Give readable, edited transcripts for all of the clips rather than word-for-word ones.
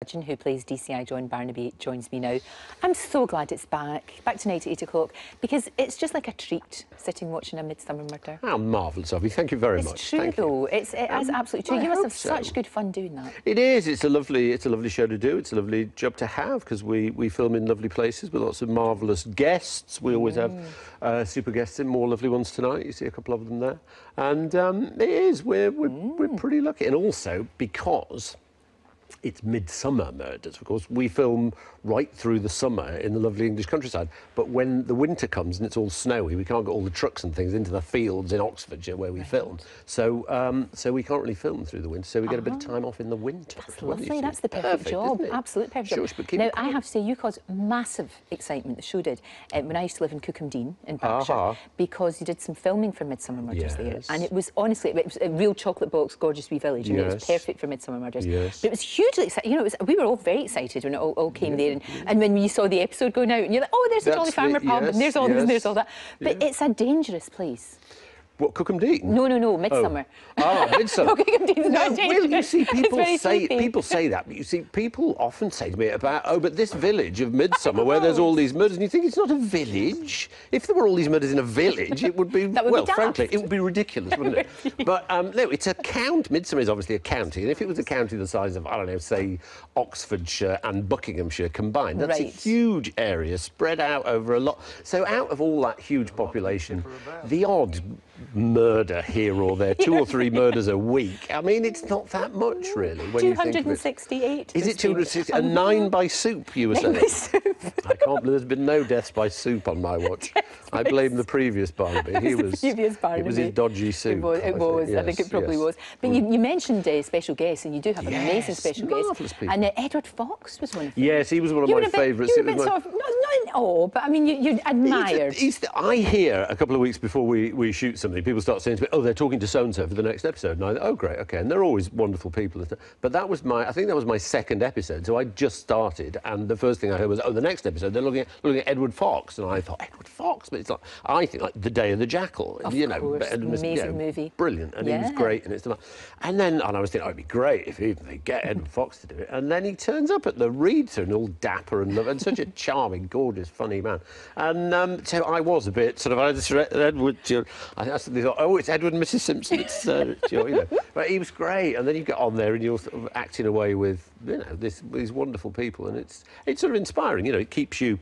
who plays DCI John Barnaby, joins me now. I'm so glad it's back tonight at 8 o'clock, because it's just like a treat sitting watching a Midsomer Murder. How marvellous of you. Thank you very much. It's true, though. It is absolutely true. You must have such good fun doing that. It is. It's a lovely show to do. It's a lovely job to have, because we film in lovely places with lots of marvellous guests. We always have super guests in, more lovely ones tonight. You see a couple of them there. And it is. We're pretty lucky. And also, because it's Midsomer Murders, of course, we film right through the summer in the lovely English countryside. But when the winter comes and it's all snowy, we can't get all the trucks and things into the fields in Oxfordshire where we film. So we can't really film through the winter, so we get a bit of time off in the winter. That's lovely. That's the perfect job. Absolute perfect job. Now, I have to say, you caused massive excitement, the show did, when I used to live in Cookham in Berkshire, because you did some filming for Midsomer Murders there. And it was, honestly, it was a real chocolate box, gorgeous wee village. And it was perfect for Midsomer Murders. But it was hugely exciting. You know, we were all very excited when it all came there. And when you saw the episode going out, and you're like, oh, there's the Jolly Farmer pub, and there's all this and there's all that. But it's a dangerous place. What, Cookham Dean? No, Midsomer. Oh, Midsomer. No, Cookham Dean's not dangerous. Well, you see, people say that, but you see, people often say to me about, oh, but this village of Midsomer where there's all these murders, and you think it's not a village. If there were all these murders in a village, it would be, well, frankly, it would be ridiculous, wouldn't it? But, no, it's a county. Midsomer is obviously a county, and if it was a county the size of, I don't know, say, Oxfordshire and Buckinghamshire combined, that's a huge area spread out over a lot. So out of all that huge population, the odd murder here or there, 2 or 3 murders a week. I mean, it's not that much, really, when you think of it. 268. Is it 260? And 9 by soup, you were saying? 9 by soup. I can't believe there's been no deaths by soup on my watch. I blame the previous Barnaby. It was his dodgy soup. It was. I think it probably was. But you mentioned special guests, and you do have an amazing special guest. And Edward Fox was one of them. Yes, he was one of my favourites. You were a bit sort of, not in awe, but I mean, you admired. I hear a couple of weeks before we shoot something, people start saying to me, oh, they're talking to so-and-so for the next episode. And I oh, great, OK. And they're always wonderful people. But that was I think that was my second episode. So I just started, and the first thing I heard was, oh, the next episode, they're looking at Edward Fox. And I thought, Edward Fox? But it's like, I think, like The Day of the Jackal. Of course, amazing movie. Brilliant. And he was great. And I was thinking, oh, it'd be great if even they get Edward Fox to do it. And then he turns up at the read-through and all dapper and such a charming, gorgeous, funny man. And so I was a bit sort of, Edward, I suddenly thought, oh, it's Edward and Mrs Simpson. It's, you know. But he was great. And then you get on there and you're sort of acting away with, you know, these wonderful people. And it's sort of inspiring, you know, it keeps you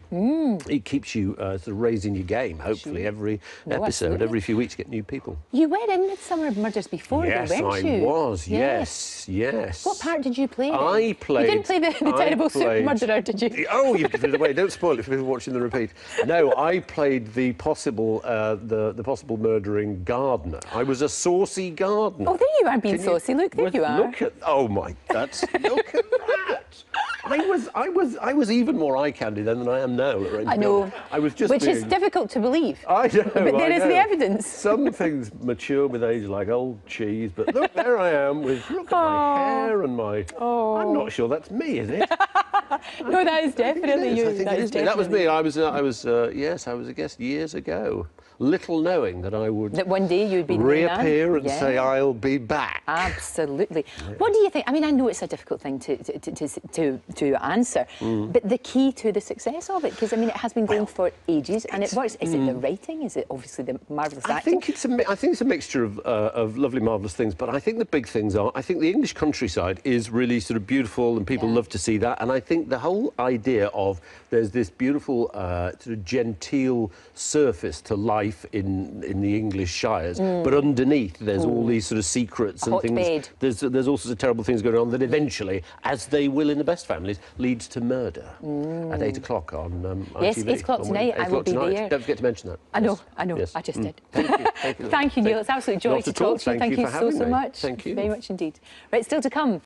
sort of raising your game, hopefully, every episode, every few weeks, get new people. You were in Midsomer Murders before, though, weren't you? Yes, I was, yes. What part did you play? You didn't play the terrible soup murderer, did you? Oh, you've given it away. Don't spoil it for people watching the repeat. No, I played the possible murdering gardener. I was a saucy gardener. Oh, there you are being saucy. Look, there you are. Look at, oh my, look at that. I was even more eye candy then than I am now, Lorraine. I know. I was just Which is difficult to believe. I know. But there is the evidence. Some things mature with age like old cheese, but look, there I am with, look at my hair and my... I'm not sure that's me, is it? No, that is definitely you. I think it is me. That was me. I was a guest years ago, little knowing that I would... That one day you'd be reappear and say, I'll be back. Absolutely. What do you think? I mean, I know it's a difficult thing to answer, but the key to the success of it, because, I mean, it has been going for ages and it works. Is it the writing? Is it obviously the marvellous acting? I think it's a mixture of lovely, marvellous things, but I think the big things are, I think the English countryside is really sort of beautiful and people love to see that, and I think the whole idea of there's this beautiful sort of genteel surface to life in the English shires, but underneath there's all these sort of secrets and things. There's all sorts of terrible things going on that eventually, as they will in the best families, leads to murder at 8 o'clock on ITV. Yes, 8 o'clock tonight. I will be there. Don't forget to mention that. I know. Yes. I just did. Thank you. Thank you, Neil. It's an absolute joy to talk to you. Thank you so much. Thank you very much indeed. Right, still to come.